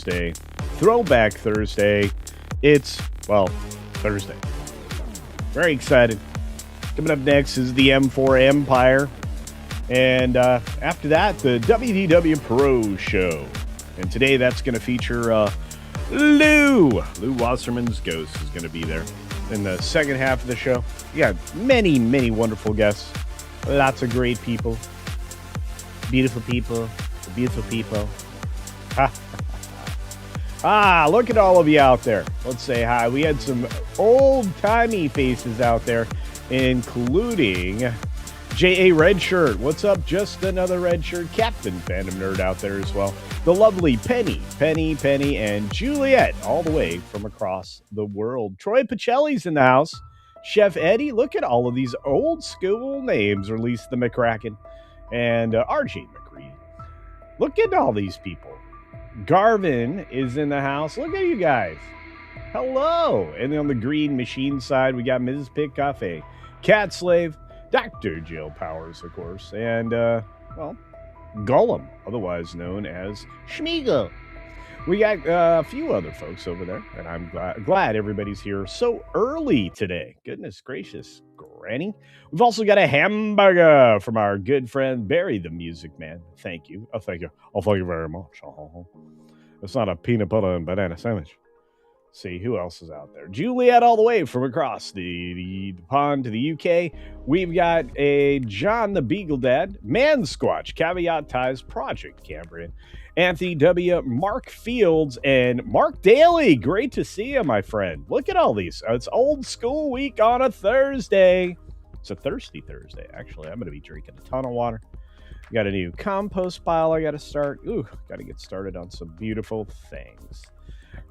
Thursday, Throwback Thursday. It's, well, Thursday. Very excited. Coming up next is the M4 Empire. And after that, the WDW Pro Show. And today that's going to feature Lou Wasserman's Ghost is going to be there in the second half of the show. You got many, many wonderful guests. Lots of great people. Beautiful people. Beautiful people. Look at all of you out there. Let's say hi. We had some old-timey faces out there, including J.A. Redshirt. What's up? Just another Redshirt. Captain Fandom Nerd out there as well. The lovely Penny, and Juliet, all the way from across the world. Troy Pacelli's in the house. Chef Eddie, look at all of these old school names, or at least the McCracken. And R.J. McCready. Look at all these people. Garvin is in the house. Look at you guys. Hello. And then on the Green Machine side, we got Mrs. Pick Cafe, Cat Slave, Dr. Jill Powers, of course, and, Gollum, otherwise known as Schmiegel. We got a few other folks over there, and I'm glad everybody's here so early today. Goodness gracious, Granny. We've also got a hamburger from our good friend Barry the Music Man. Thank you. Oh, thank you. Oh, thank you very much. It's not a peanut butter and banana sandwich. See who else is out there. Juliet, all the way from across the pond to the UK. We've got a John the Beagle Dad, Man Squatch, Caveat Ties, Project Cambrian, Anthony W, Mark Fields, and Mark Daly. Great to see you, my friend. Look at all these. It's old school week on a Thursday. It's a thirsty Thursday, actually. I'm going to be drinking a ton of water. Got a new compost pile I got to start. Got to get started on some beautiful things.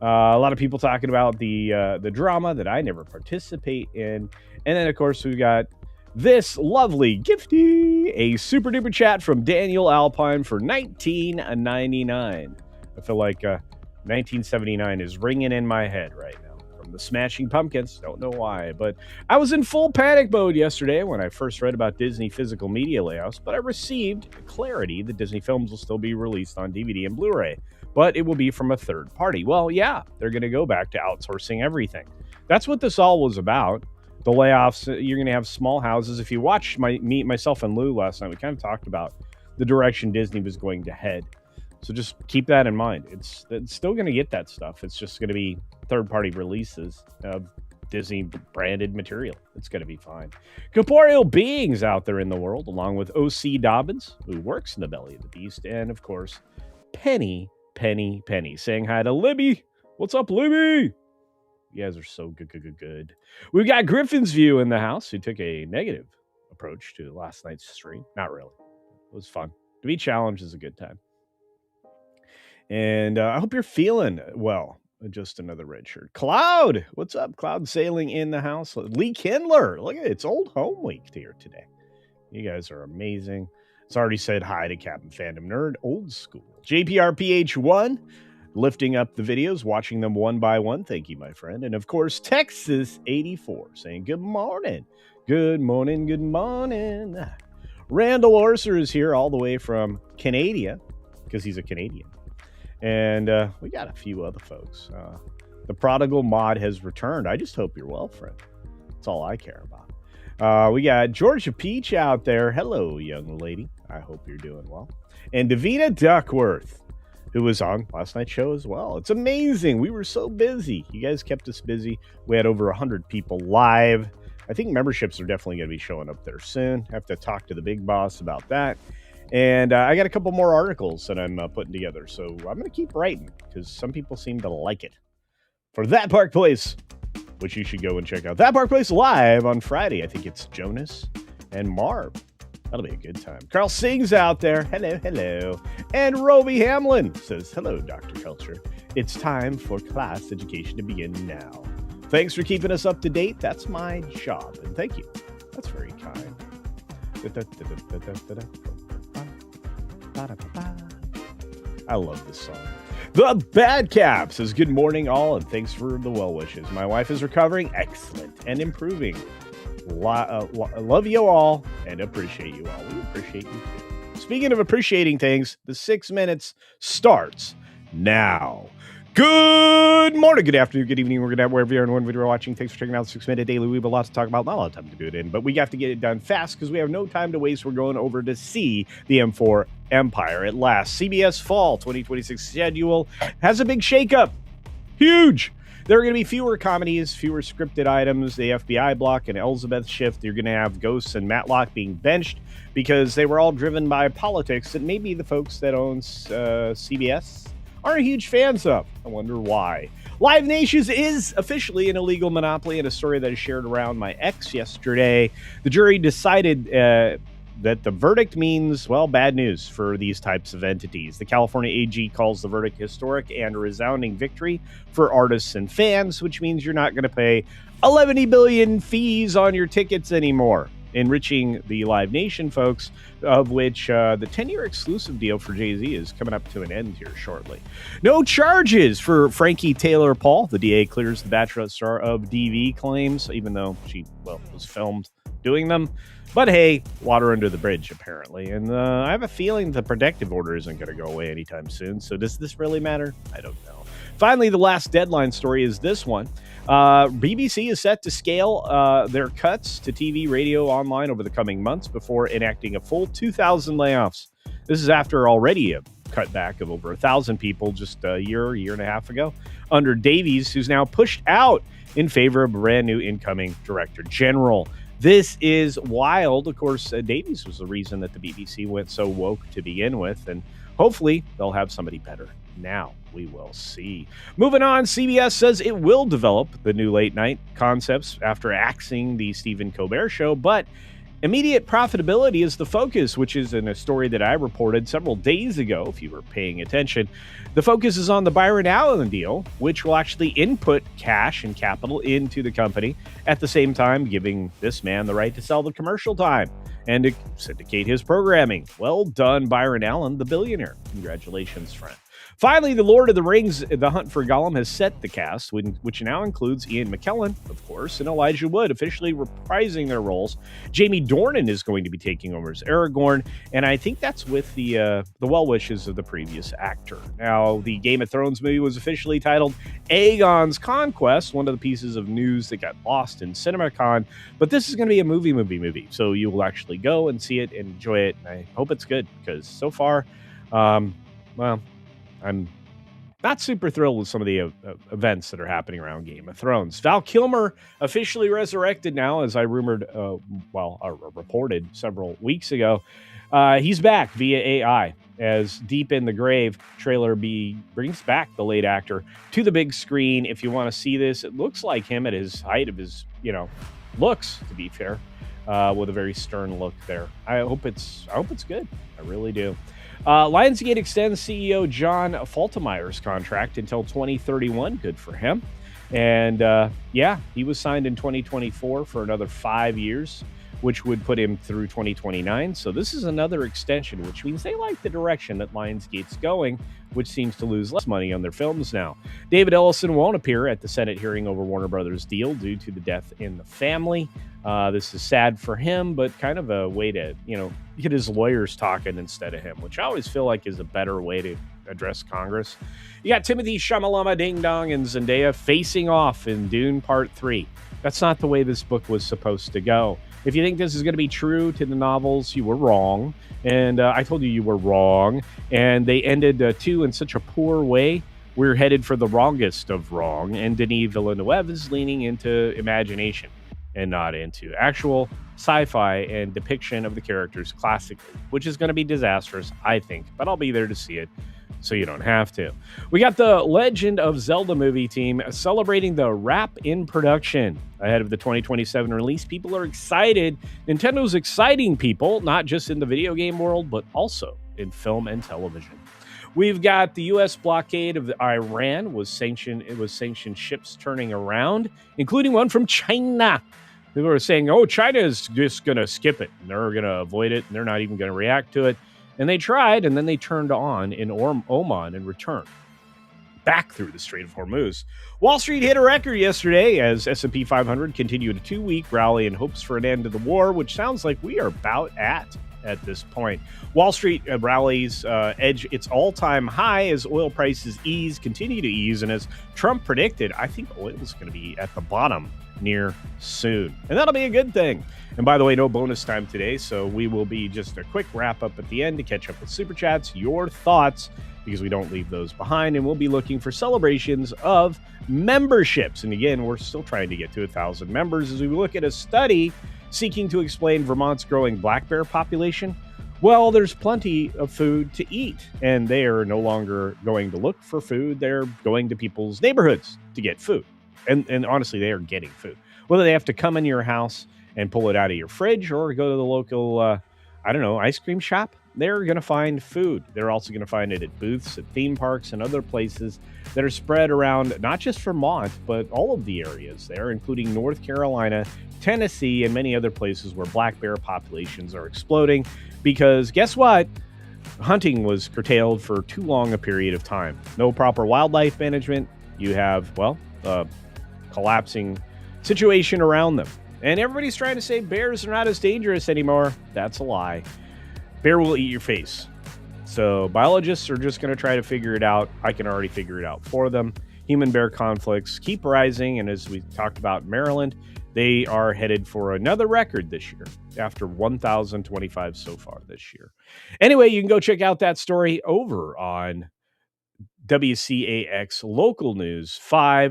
A lot of people talking about the drama that I never participate in. And then, of course, we've got this lovely gifty, a super duper chat from Daniel Alpine for $19.99. I feel like 1979 is ringing in my head right now from the Smashing Pumpkins. Don't know why, but I was in full panic mode yesterday when I first read about Disney physical media layoffs, but I received clarity that Disney films will still be released on DVD and Blu-ray, but it will be from a third party. Well, yeah, they're going to go back to outsourcing everything. That's what this all was about. The layoffs, you're going to have small houses. If you watched myself and Lou last night, we kind of talked about the direction Disney was going to head. So just keep that in mind. It's still going to get that stuff. It's just going to be third-party releases of Disney-branded material. It's going to be fine. Corporeal beings out there in the world, along with O.C. Dobbins, who works in the belly of the beast, and, of course, Penny, saying hi to Libby. What's up, Libby? You guys are so good. We've got Griffin's View in the house, who took a negative approach to last night's stream. Not really. It was fun. To be challenged is a good time. And I hope you're feeling well. Just another red shirt. Cloud, what's up? Cloud sailing in the house. Lee Kindler, look at it. It's Old Home Week here today. You guys are amazing. It's already said hi to Captain Fandom Nerd, old school. JPRPH1, lifting up the videos, watching them one by one. Thank you, my friend. And of course, Texas 84 saying good morning. Good morning. Randall Orser is here all the way from Canada because he's a Canadian. And we got a few other folks. The prodigal mod has returned. I just hope you're well, friend. That's all I care about. We got Georgia Peach out there. Hello, young lady. I hope you're doing well. And Davina Duckworth, who was on last night's show as well. It's amazing. We were so busy. You guys kept us busy. We had over 100 people live. I think memberships are definitely going to be showing up there soon. Have to talk to the big boss about that. And I got a couple more articles that I'm putting together. So I'm going to keep writing because some people seem to like it. For That Park Place, which you should go and check out. That Park Place live on Friday. I think it's Jonas and Marv. That'll be a good time. Carl Sings out there. Hello. And Roby Hamlin says, hello, Dr. Culture. It's time for class education to begin now. Thanks for keeping us up to date. That's my job. And thank you. That's very kind. I love this song. The Bad Cap says, good morning, all, and thanks for the well wishes. My wife is recovering. Excellent. And improving. Love you all and appreciate you all. We appreciate you too. Speaking of appreciating things, the 6 minutes starts now. Good morning, good afternoon, good evening. We're going to have wherever you are and when video you're watching. Thanks for checking out the 6-Minute Daily. We have a lot to talk about. Not a lot of time to do it in, but we have to get it done fast because we have no time to waste. We're going over to see the M4 Empire at last. CBS Fall 2026 schedule has a big shakeup. Huge. There are going to be fewer comedies, fewer scripted items. The FBI block and Elizabeth shift. You're going to have Ghosts and Matlock being benched because they were all driven by politics that maybe the folks that own CBS aren't huge fans of. I wonder why. Live Nations is officially an illegal monopoly, in a story that is shared around my ex yesterday. The jury decided that the verdict means, well, bad news for these types of entities. The California AG calls the verdict historic and a resounding victory for artists and fans, which means you're not going to pay 11 billion fees on your tickets anymore, enriching the Live Nation folks, of which the 10-year exclusive deal for Jay-Z is coming up to an end here shortly. No charges for Frankie Taylor Paul. The DA clears the Bachelor star of DV claims, even though she, was filmed doing them. But hey, water under the bridge, apparently. And I have a feeling the protective order isn't going to go away anytime soon. So does this really matter? I don't know. Finally, the last deadline story is this one. BBC is set to scale their cuts to TV, radio, online over the coming months before enacting a full 2,000 layoffs. This is after already a cutback of over 1,000 people just a year and a half ago under Davies, who's now pushed out in favor of a brand new incoming director general. This is wild. Of course, Davies was the reason that the BBC went so woke to begin with, and hopefully they'll have somebody better now. We will see. Moving on, CBS says it will develop the new late night concepts after axing the Stephen Colbert Show, but immediate profitability is the focus, which is in a story that I reported several days ago, if you were paying attention. The focus is on the Byron Allen deal, which will actually input cash and capital into the company, at the same time giving this man the right to sell the commercial time and to syndicate his programming. Well done, Byron Allen, the billionaire. Congratulations, friend. Finally, The Lord of the Rings, The Hunt for Gollum, has set the cast, which now includes Ian McKellen, of course, and Elijah Wood, officially reprising their roles. Jamie Dornan is going to be taking over as Aragorn, and I think that's with the well wishes of the previous actor. Now, the Game of Thrones movie was officially titled Aegon's Conquest, one of the pieces of news that got lost in CinemaCon, but this is going to be a movie, so you will actually go and see it and enjoy it, and I hope it's good, because so far, I'm not super thrilled with some of the events that are happening around Game of Thrones. Val Kilmer officially resurrected now, as I reported several weeks ago. He's back via AI, as Deep in the Grave trailer brings back the late actor to the big screen. If you want to see this, it looks like him at his height of his, looks, to be fair, with a very stern look there. I hope it's good. I really do. Lionsgate extends CEO John Faltemeyer's contract until 2031. Good for him. And he was signed in 2024 for another 5 years, which would put him through 2029. So this is another extension, which means they like the direction that Lionsgate's going, which seems to lose less money on their films now. David Ellison won't appear at the Senate hearing over Warner Brothers' deal due to the death in the family. This is sad for him, but kind of a way to, get his lawyers talking instead of him, which I always feel like is a better way to address Congress. You got Timothy Chalamet, Ding Dong, and Zendaya facing off in Dune Part 3. That's not the way this book was supposed to go. If you think this is going to be true to the novels, you were wrong. And I told you were wrong. And they ended two in such a poor way. We're headed for the wrongest of wrong. And Denis Villeneuve is leaning into imagination and not into actual sci-fi and depiction of the characters classically, which is going to be disastrous, I think. But I'll be there to see it, so you don't have to. We got the Legend of Zelda movie team celebrating the wrap in production ahead of the 2027 release. People are excited. Nintendo's exciting people, not just in the video game world, but also in film and television. We've got the U.S. blockade of Iran was sanctioned ships turning around, including one from China. People are saying, China is just going to skip it, and they're going to avoid it, and they're not even going to react to it. And they tried, and then they turned on in Oman and returned back through the Strait of Hormuz. Wall Street hit a record yesterday as S&P 500 continued a 2-week rally in hopes for an end to the war, which sounds like we are about at at this point. Wall Street rallies edge its all-time high as oil prices continue to ease, and as Trump predicted, I think oil is going to be at the bottom near soon, and that'll be a good thing. And by the way, no bonus time today, so we will be just a quick wrap-up at the end to catch up with Super Chats, your thoughts, because we don't leave those behind, and we'll be looking for celebrations of memberships. And again, we're still trying to get to 1,000 members as we look at a study seeking to explain Vermont's growing black bear population. Well, there's plenty of food to eat, and they are no longer going to look for food. They're going to people's neighborhoods to get food. And honestly, they are getting food. Whether they have to come in your house and pull it out of your fridge or go to the local, ice cream shop, they're going to find food. They're also going to find it at booths, at theme parks, and other places that are spread around not just Vermont, but all of the areas there, including North Carolina, Tennessee, and many other places where black bear populations are exploding. Because guess what? Hunting was curtailed for too long a period of time. No proper wildlife management. You have, collapsing situation around them. And everybody's trying to say bears are not as dangerous anymore. That's a lie. Bear will eat your face. So biologists are just going to try to figure it out. I can already figure it out for them. Human-bear conflicts keep rising, and as we talked about in Maryland, they are headed for another record this year after 1,025 so far this year. Anyway, you can go check out that story over on WCAX Local News 3,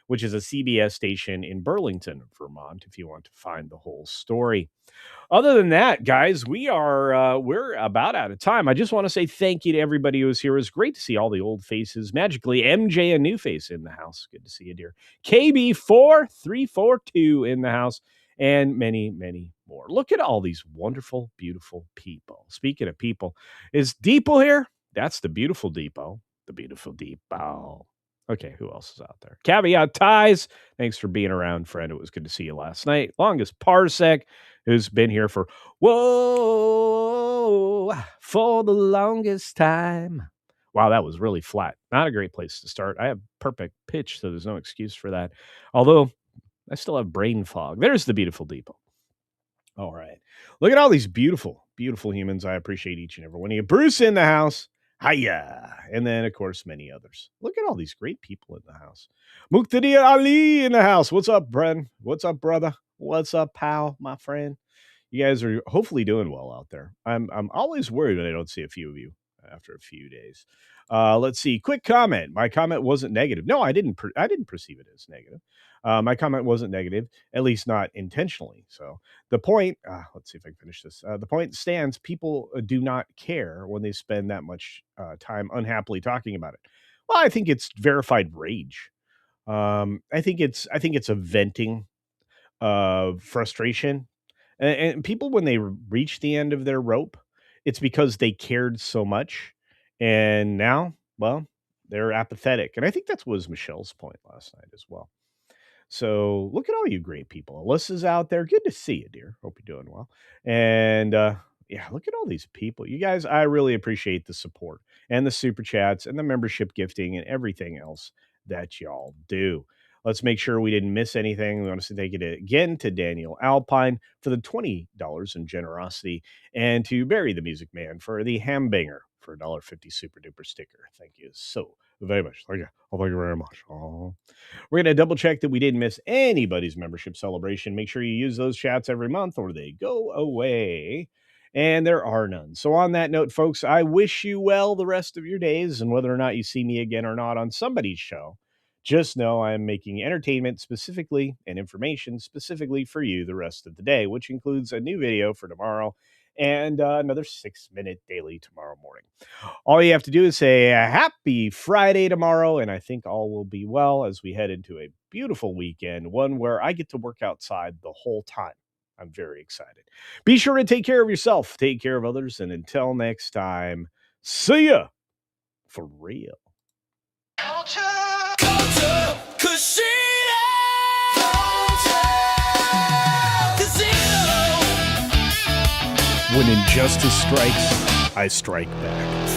which is a CBS station in Burlington, Vermont, if you want to find the whole story. Other than that, guys, we're about out of time. I just want to say thank you to everybody who was here. It was great to see all the old faces. Magically, MJ, a new face in the house. Good to see you, dear. KB4342 in the house, and many, many more. Look at all these wonderful, beautiful people. Speaking of people, is Depot here? That's the beautiful Depot. The beautiful Depot. Okay, who else is out there? Caveat Ties. Thanks for being around, friend. It was good to see you last night. Longest Parsec, who's been here for the longest time. Wow, that was really flat. Not a great place to start. I have perfect pitch, so there's no excuse for that. Although, I still have brain fog. There's the beautiful Depot. All right. Look at all these beautiful, beautiful humans. I appreciate each and every one of you. Bruce in the house. Hiya. And then, of course, many others. Look at all these great people in the house. Muqtadir Ali in the house. What's up, Bren? What's up, brother? What's up, pal, my friend? You guys are hopefully doing well out there. I'm always worried when I don't see a few of you after a few days. Let's see. Quick comment. My comment wasn't negative. No, I didn't perceive it as negative. My comment wasn't negative, at least not intentionally. So the point, let's see if I can finish this. The point stands. People do not care when they spend that much time unhappily talking about it. Well, I think it's verified rage. I think it's a venting of frustration. And people, when they reach the end of their rope, it's because they cared so much. And now, well, they're apathetic. And I think that was Michelle's point last night as well. So look at all you great people. Alyssa's out there. Good to see you, dear. Hope you're doing well. And look at all these people. You guys, I really appreciate the support and the super chats and the membership gifting and everything else that y'all do. Let's make sure we didn't miss anything. We want to say thank you again to Daniel Alpine for the $20 in generosity, and to Barry the Music Man for the Hambanger for a $1.50 super duper sticker. Thank you so very much. Thank you. Oh, thank you very much. Oh. We're going to double check that we didn't miss anybody's membership celebration. Make sure you use those chats every month or they go away. And there are none. So on that note, folks, I wish you well the rest of your days, and whether or not you see me again or not on somebody's show, just know I am making entertainment specifically and information specifically for you the rest of the day, which includes a new video for tomorrow and another 6-minute daily tomorrow morning. All you have to do is say a happy Friday tomorrow, and I think all will be well as we head into a beautiful weekend, one where I get to work outside the whole time. I'm very excited. Be sure to take care of yourself, take care of others, and until next time, see ya for real. CultureCasino. When injustice strikes, I strike back.